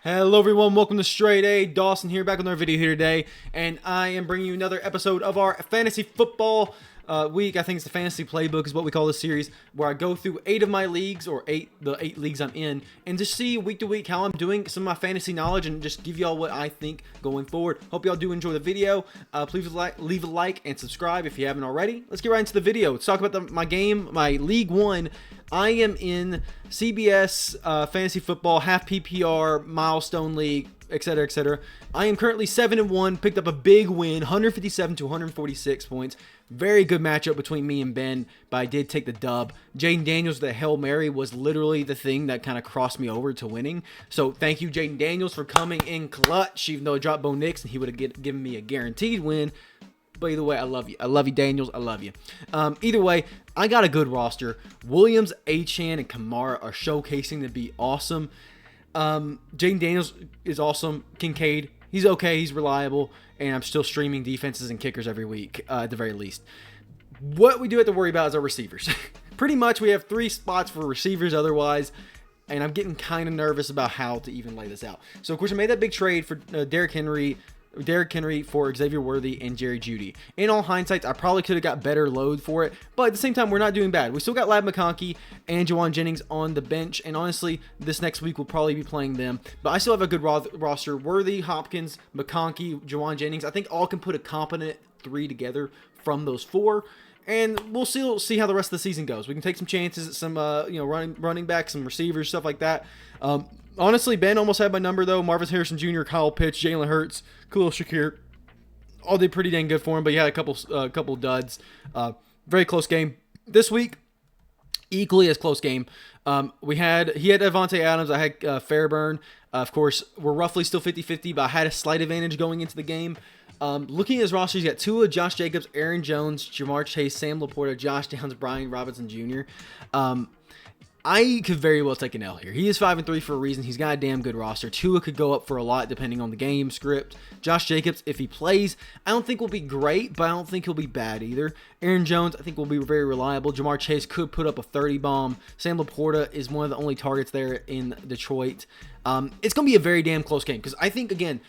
Hello everyone, welcome to StraightA. Dawson here, back with another video here today, and I am bringing you another episode of our fantasy football week. I think it's the Fantasy Playbook is what we call this series, where I go through 8 of my leagues, or the 8 leagues I'm in, and just see week to week how I'm doing, some of my fantasy knowledge, and just give y'all what I think going forward. Hope y'all do enjoy the video. Please leave a like and subscribe if you haven't already. Let's get right into the video. Let's talk about my game, my League 1. I am in CBS Fantasy Football, half PPR, Milestone League, etc., etc. I am currently 7-1, picked up a big win, 157 to 146 points. Very good matchup between me and Ben, but I did take the dub. Jaden Daniels, the Hail Mary, was literally the thing that kind of crossed me over to winning. So thank you, Jaden Daniels, for coming in clutch, even though I dropped Bo Nix and he would have given me a guaranteed win. But either way, I love you. I love you, Daniels. I love you. Either way, I got a good roster. Williams, Achane, and Kamara are showcasing to be awesome. Jaden Daniels is awesome. Kincaid, he's okay. He's reliable. And I'm still streaming defenses and kickers every week, at the very least. What we do have to worry about is our receivers. Pretty much, we have 3 spots for receivers otherwise. And I'm getting kind of nervous about how to even lay this out. So, of course, I made that big trade for Derrick Henry for Xavier Worthy and Jerry Jeudy. In all hindsight, I probably could have got better load for it, but at the same time, we're not doing bad. We still got Lab McConkey and Juwan Jennings on the bench, and honestly, this next week we'll probably be playing them, but I still have a good roster. Worthy, Hopkins, McConkey, Juwan Jennings, I think all can put a competent 3 together from those 4. And we'll see how the rest of the season goes. We can take some chances at some running backs, some receivers, stuff like that. Honestly, Ben almost had my number, though. Marvin Harrison Jr., Kyle Pitts, Jalen Hurts, Khalil Shakir, all did pretty dang good for him, but he had a couple duds. Very close game. This week, equally as close game. He had Devontae Adams. I had Fairburn. Of course, we're roughly still 50-50, but I had a slight advantage going into the game. Looking at his roster, he's got Tua, Josh Jacobs, Aaron Jones, Jamar Chase, Sam Laporta, Josh Downs, Brian Robinson Jr. I could very well take an L here. He is 5-3 for a reason. He's got a damn good roster. Tua could go up for a lot depending on the game script. Josh Jacobs, if he plays, I don't think will be great, but I don't think he'll be bad either. Aaron Jones, I think will be very reliable. Jamar Chase could put up a 30 bomb. Sam Laporta is one of the only targets there in Detroit. It's going to be a very damn close game because I think, again,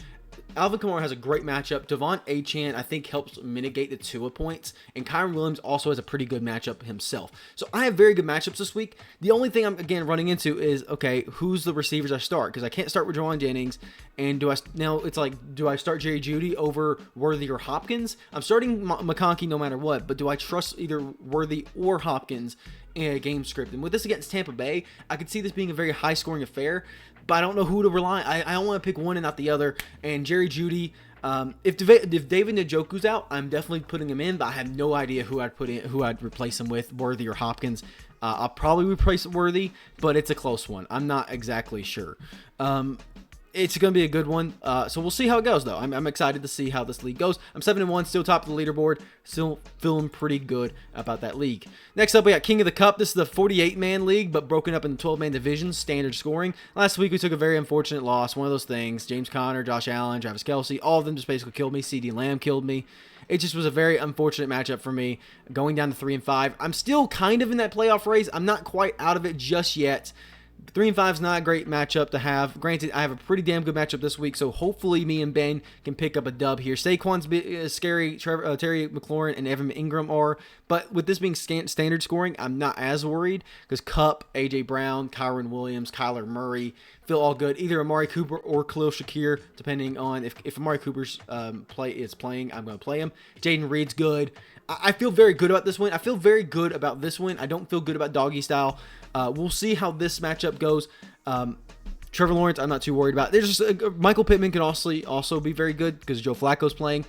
Alvin Kamara has a great matchup. Devon Achane, I think, helps mitigate the Tua points. And Kyron Williams also has a pretty good matchup himself. So I have very good matchups this week. The only thing I'm, again, running into is, okay, who's the receivers I start? Because I can't start with Juwan Jennings. And do I start Jerry Jeudy over Worthy or Hopkins? I'm starting McConkey no matter what. But do I trust either Worthy or Hopkins in a game script? And with this against Tampa Bay, I could see this being a very high-scoring affair. But I don't know who to rely on. I don't want to pick one and not the other. And Jerry Jeudy, if David Njoku's out, I'm definitely putting him in. But I have no idea who I'd replace him with, Worthy or Hopkins. I'll probably replace Worthy, but it's a close one. I'm not exactly sure. It's going to be a good one. So we'll see how it goes, though. I'm excited to see how this league goes. I'm 7-1, still top of the leaderboard. Still feeling pretty good about that league. Next up, we got King of the Cup. This is the 48-man league, but broken up into 12-man divisions, standard scoring. Last week, we took a very unfortunate loss. One of those things. James Conner, Josh Allen, Travis Kelce, all of them just basically killed me. CeeDee Lamb killed me. It just was a very unfortunate matchup for me, going down to 3-5. I'm still kind of in that playoff race. I'm not quite out of it just yet. 3-5 is not a great matchup to have. Granted, I have a pretty damn good matchup this week, so hopefully me and Ben can pick up a dub here. Saquon's scary, Terry McLaurin and Evan Ingram are, but with this being standard scoring, I'm not as worried because Kupp, A.J. Brown, Kyron Williams, Kyler Murray feel all good. Either Amari Cooper or Khalil Shakir, depending on if Amari Cooper's playing, I'm going to play him. Jaden Reed's good. I feel very good about this win. I don't feel good about doggy style. We'll see how this matchup goes. Trevor Lawrence, I'm not too worried about. There's just Michael Pittman can also be very good because Joe Flacco's playing.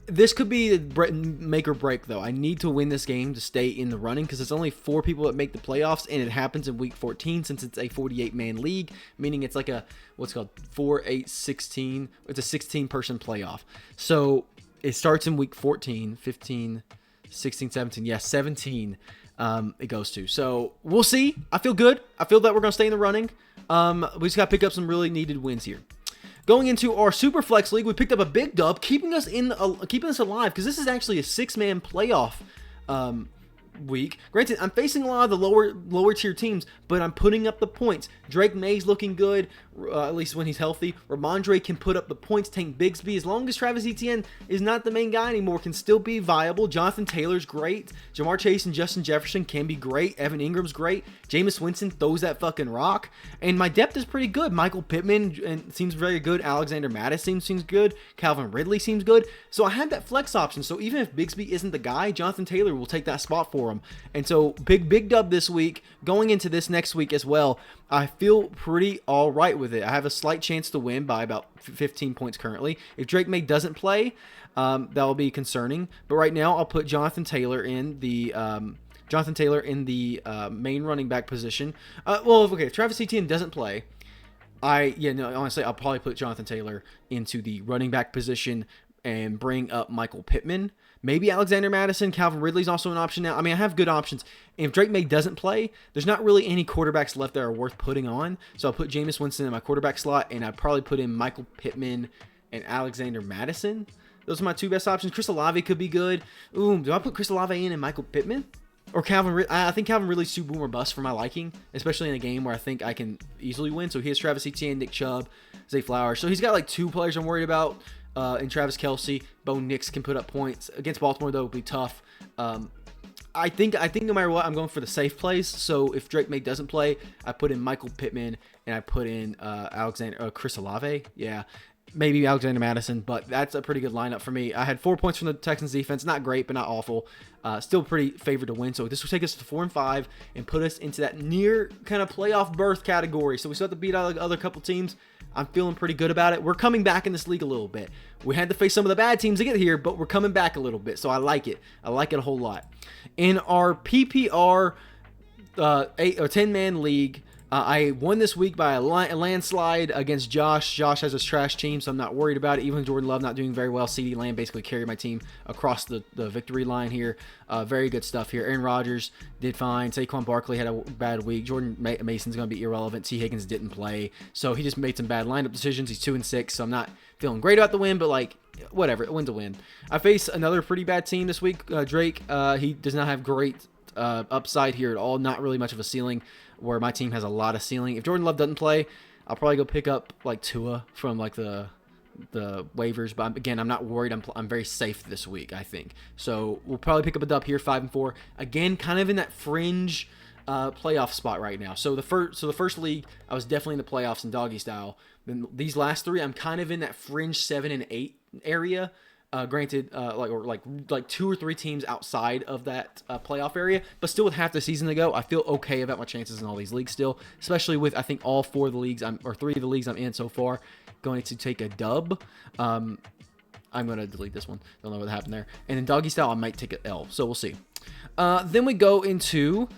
This could be the make or break, though. I need to win this game to stay in the running because it's only 4 people that make the playoffs, and it happens in Week 14 since it's a 48-man league, meaning it's like what's called 4, 8, 16. It's a 16-person playoff. So it starts in Week 14, 15, 16, 17. Yeah, 17 it goes to. So we'll see. I feel good. I feel that we're going to stay in the running. We just got to pick up some really needed wins here. Going into our Super Flex League, we picked up a big dub, keeping us alive, because this is actually a 6-man playoff week. Granted, I'm facing a lot of the lower tier teams, but I'm putting up the points. Drake May's looking good. at least when he's healthy. Ramondre can put up the points. Tank Bigsby, as long as Travis Etienne is not the main guy anymore, can still be viable. Jonathan Taylor's great. Jamar Chase and Justin Jefferson can be great. Evan Ingram's great. Jameis Winston throws that fucking rock. And my depth is pretty good. Michael Pittman seems very good. Alexander Mattison seems good. Calvin Ridley seems good. So I had that flex option. So even if Bigsby isn't the guy, Jonathan Taylor will take that spot for him. And so big dub this week. Going into this next week as well, I feel pretty all right with it. I have a slight chance to win by about 15 points currently. If Drake May doesn't play, that will be concerning. But right now, I'll put Jonathan Taylor in the main running back position. If Travis Etienne doesn't play, honestly, I'll probably put Jonathan Taylor into the running back position and bring up Michael Pittman. Maybe Alexander Mattison. Calvin Ridley's also an option now. I mean, I have good options. And if Drake May doesn't play, there's not really any quarterbacks left that are worth putting on. So I'll put Jameis Winston in my quarterback slot, and I'd probably put in Michael Pittman and Alexander Mattison. Those are my two best options. Chris Olave could be good. Do I put Chris Olave in and Michael Pittman? Or Calvin Ridley? I think Calvin Ridley's too boom or bust for my liking, especially in a game where I think I can easily win. So he has Travis Etienne, Nick Chubb, Zay Flowers. So he's got like two players I'm worried about. And Travis Kelce. Bo Nix can put up points. Against Baltimore, though, it would be tough. I think no matter what, I'm going for the safe plays. So if Drake May doesn't play, I put in Michael Pittman and I put in Chris Olave. Yeah, maybe Alexander Mattison, but that's a pretty good lineup for me. I had 4 points from the Texans defense. Not great, but not awful. Still pretty favored to win. So this will take us to 4-5 and put us into that near kind of playoff berth category. So we still have to beat out the other couple teams. I'm feeling pretty good about it. We're coming back in this league a little bit. We had to face some of the bad teams to get here, but we're coming back a little bit. So I like it. I like it a whole lot. In our PPR 10-man league, I won this week by a landslide against Josh. Josh has a trash team, so I'm not worried about it. Even Jordan Love not doing very well. CeeDee Lamb basically carried my team across the victory line here. Very good stuff here. Aaron Rodgers did fine. Saquon Barkley had a bad week. Jordan Mason's going to be irrelevant. T. Higgins didn't play, so he just made some bad lineup decisions. He's 2-6, so I'm not feeling great about the win, but like whatever, a win's a win. I face another pretty bad team this week. Drake, he does not have great upside here at all. Not really much of a ceiling, where my team has a lot of ceiling. If Jordan Love doesn't play, I'll probably go pick up like Tua from like the waivers. But again, I'm not worried. I'm very safe this week, I think. So we'll probably pick up a dub here, 5-4. Again, kind of in that fringe playoff spot right now. So the first league, I was definitely in the playoffs in doggy style. Then these last three, I'm kind of in that fringe 7 and 8 area. Granted, like 2 or 3 teams outside of that playoff area, but still with half the season to go, I feel okay about my chances in all these leagues still, especially with I think all 4 of the leagues 3 of the leagues I'm in so far going to take a dub. I'm going to delete this one. Don't know what happened there. And in doggy style, I might take an L, so we'll see. Then we go into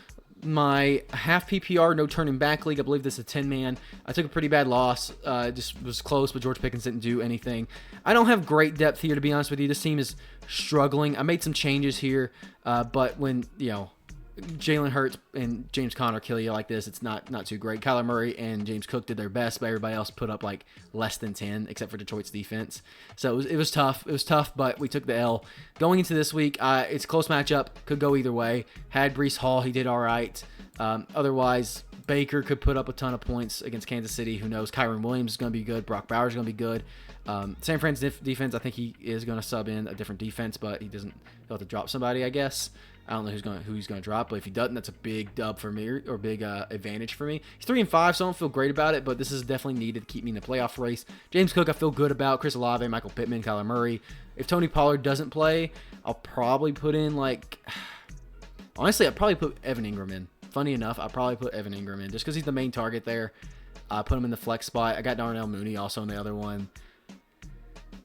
my half PPR no turning back league. I believe this is a 10-man. I took a pretty bad loss. Just was close, but George Pickens didn't do anything. I don't have great depth here, to be honest with you. This team is struggling. I made some changes here, but when Jalen Hurts and James Conner kill you like this, it's not too great. Kyler Murray and James Cook did their best, but everybody else put up like less than 10, except for Detroit's defense. So it was tough. It was tough, but we took the L. Going into this week, it's a close matchup. Could go either way. Had Breece Hall. He did all right. Otherwise, Baker could put up a ton of points against Kansas City. Who knows? Kyron Williams is going to be good. Brock Bowers is going to be good. San Fran's defense, I think he is going to sub in a different defense, but he'll have to drop somebody, I guess. I don't know who he's going to drop, but if he doesn't, that's a big dub for me, or big advantage for me. He's 3-5, so I don't feel great about it, but this is definitely needed to keep me in the playoff race. James Cook, I feel good about. Chris Olave, Michael Pittman, Kyler Murray. If Tony Pollard doesn't play, I'll probably put in honestly, I'd probably put Evan Ingram in. Funny enough, I'll probably put Evan Ingram in just because he's the main target there. I put him in the flex spot. I got Darnell Mooney also in the other one.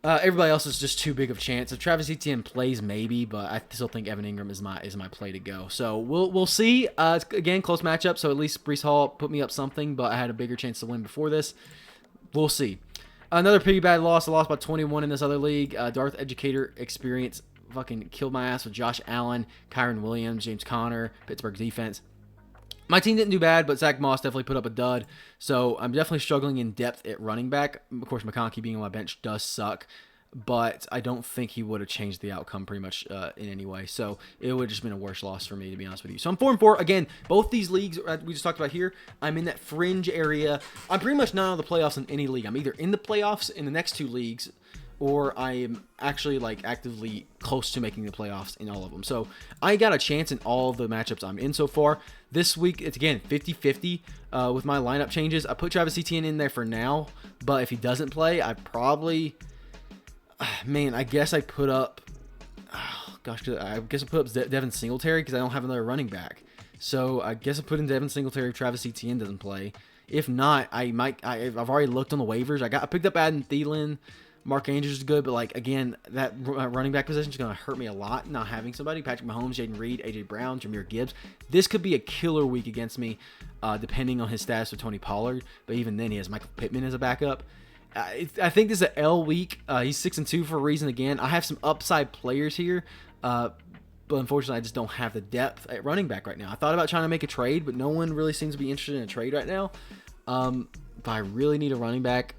Everybody else is just too big of a chance. If Travis Etienne plays, maybe, but I still think Evan Ingram is my play to go. So we'll see. Again, close matchup, so at least Breece Hall put me up something, but I had a bigger chance to win before this. We'll see. Another pretty bad loss. I lost by 21 in this other league. Darth Educator Experience fucking killed my ass with Josh Allen, Kyron Williams, James Conner, Pittsburgh defense. My team didn't do bad, but Zach Moss definitely put up a dud. So I'm definitely struggling in depth at running back. Of course, McConkey being on my bench does suck. but I don't think he would have changed the outcome pretty much in any way. So it would have just been a worse loss for me, to be honest with you. So I'm 4-4. Again, both these leagues we just talked about here, I'm in that fringe area. I'm pretty much not out of the playoffs in any league. I'm either in the playoffs in the next two leagues, or I am actually like actively close to making the playoffs in all of them. So I got a chance in all of the matchups I'm in so far. This week, it's again 50-50 with my lineup changes. I put Travis Etienne in there for now, but if he doesn't play, I probably, man, I guess I put up, I guess I put up Devin Singletary because I don't have another running back. So I guess I put in Devin Singletary if Travis Etienne doesn't play. If not, I've already looked on the waivers. I picked up Adam Thielen. Mark Andrews is good, but like again, that running back position is going to hurt me a lot not having somebody. Patrick Mahomes, Jaden Reed, AJ Brown, Jahmyr Gibbs. This could be a killer week against me, depending on his status with Tony Pollard. But even then, he has Michael Pittman as a backup. I think this is an L week. He's 6-2 for a reason. Again, I have some upside players here, but unfortunately, I just don't have the depth at running back right now. I thought about trying to make a trade, but no one really seems to be interested in a trade right now. But I really need a running back.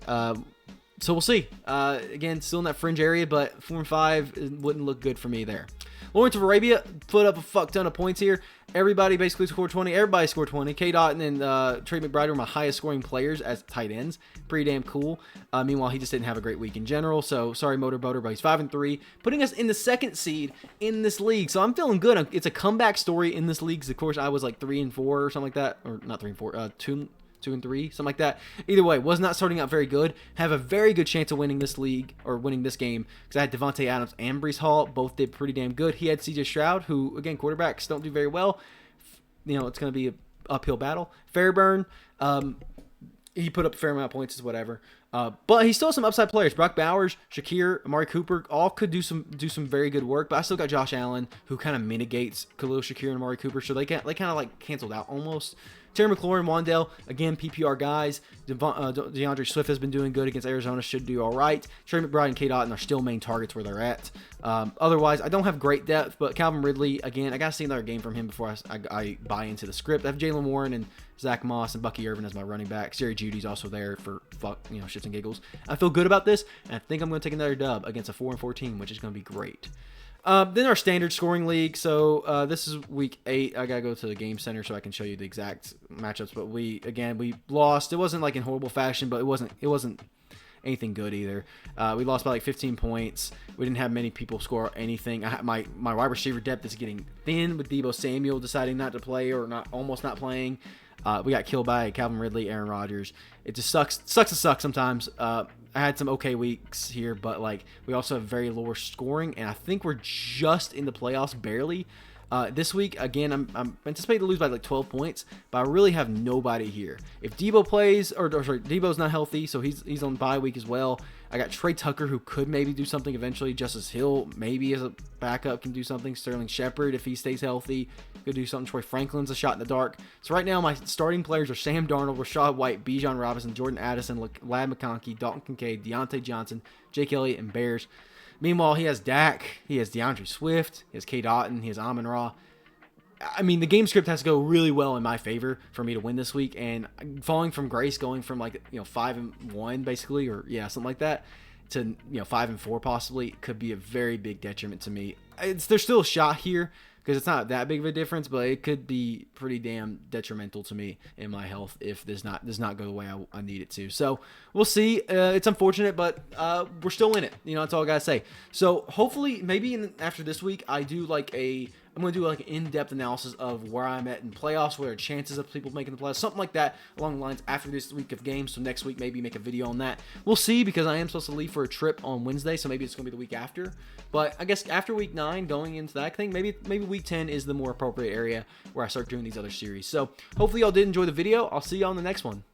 So we'll see. Again, still in that fringe area, but 4-5 wouldn't look good for me there. Lawrence of Arabia put up a fuck ton of points here. Everybody basically scored 20. Everybody scored 20. K. Dawson and Trey McBride were my highest scoring players as tight ends. Pretty damn cool. Meanwhile, he just didn't have a great week in general. So sorry, Motor Boater, but he's 5-3, putting us in the second seed in this league. So I'm feeling good. It's a comeback story in this league. 'Cause of course, I was like 3-4 or something like that, or not 3-4, 2-3, something like that. Either way, was not starting out very good. Have a very good chance of winning this league or winning this game because I had Devontae Adams and Breece Hall. Both did pretty damn good. He had CJ Stroud, who, again, quarterbacks don't do very well. You know, it's going to be an uphill battle. Fairburn, he put up a fair amount of points, whatever. But he still has some upside players. Brock Bowers, Shakir, Amari Cooper, all could do some very good work. But I still got Josh Allen, who kind of mitigates Khalil Shakir and Amari Cooper, so they kind of like canceled out almost. Terry McLaurin, Wandale, again, PPR guys. DeAndre Swift has been doing good against Arizona, should do all right. Trey McBride and K. Dawson are still main targets where they're at. Otherwise, I don't have great depth, but Calvin Ridley, again, I got to see another game from him before I buy into the script. I have Jalen Warren and Zach Moss and Bucky Irvin as my running back. Jerry Judy's also there for shits and giggles. I feel good about this, and I think I'm going to take another dub against a 4-4 team, which is going to be great. Then our standard scoring league. So this is week 8. I gotta go to the game center so I can show you the exact matchups. But we lost. It wasn't like in horrible fashion, but it wasn't anything good either. We lost by like 15 points. We didn't have many people score anything. My wide receiver depth is getting thin with Deebo Samuel deciding not to play or almost not playing. We got killed by Calvin Ridley, Aaron Rodgers. It just sucks to suck sometimes. I had some okay weeks here, but like we also have very lower scoring, and I think we're just in the playoffs barely. This week, again, I'm anticipating to lose by like 12 points, but I really have nobody here. If Deebo plays, Deebo's not healthy, so he's on bye week as well. I got Trey Tucker, who could maybe do something eventually. Justice Hill, maybe as a backup, can do something. Sterling Shepard, if he stays healthy, could do something. Troy Franklin's a shot in the dark. So right now, my starting players are Sam Darnold, Rashad White, Bijan Robinson, Jordan Addison, Lad McConkey, Dalton Kincaid, Deontay Johnson, Jake Elliott, and Bears. Meanwhile, he has Dak, he has DeAndre Swift, he has K. Dawson, he has Amon-Ra. I mean, the game script has to go really well in my favor for me to win this week, and falling from grace, going from 5-1 basically, or something like that, to 5-4 possibly, could be a very big detriment to me. There's still a shot here because it's not that big of a difference, but it could be pretty damn detrimental to me in my health if does not go the way I need it to. So we'll see. It's unfortunate, but we're still in it. That's all I gotta say. So hopefully, maybe after this week, I'm going to do like an in-depth analysis of where I'm at in playoffs, what are chances of people making the playoffs, something like that along the lines after this week of games. So next week, maybe make a video on that. We'll see, because I am supposed to leave for a trip on Wednesday, so maybe it's going to be the week after. But I guess after week 9, going into that thing, maybe week 10 is the more appropriate area where I start doing these other series. So hopefully y'all did enjoy the video. I'll see you on the next one.